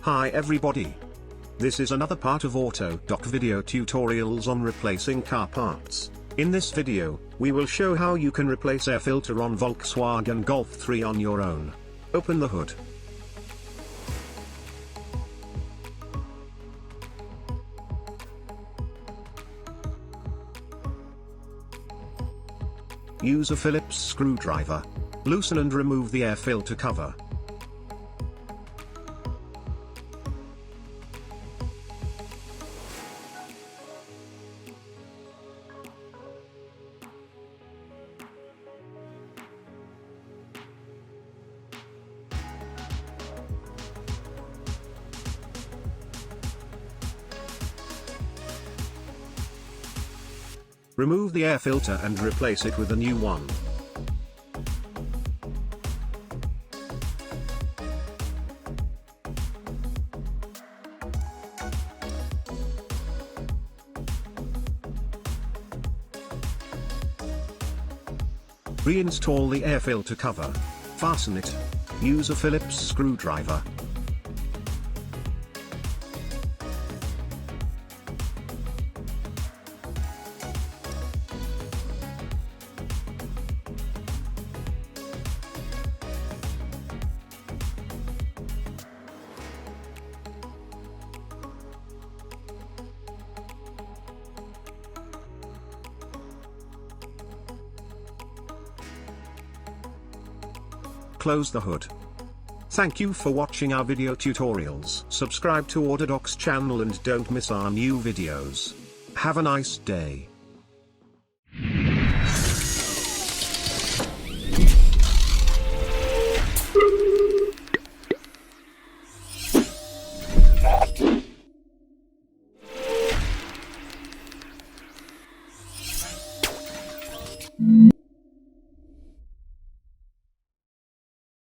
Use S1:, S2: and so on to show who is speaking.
S1: Hi everybody. This is another part of autodoc video tutorials on replacing car parts. In this video, we will show how you can replace air filter on Volkswagen Golf 3 on your own. Open the hood. Use a Phillips screwdriver. Loosen and remove the air filter cover. Remove the air filter and replace it with a new one. Reinstall the air filter cover. Fasten it. Use a Phillips screwdriver. Close the hood. Thank you for watching our video tutorials. Subscribe to Autodoc's channel and don't miss our new videos. Have a nice day.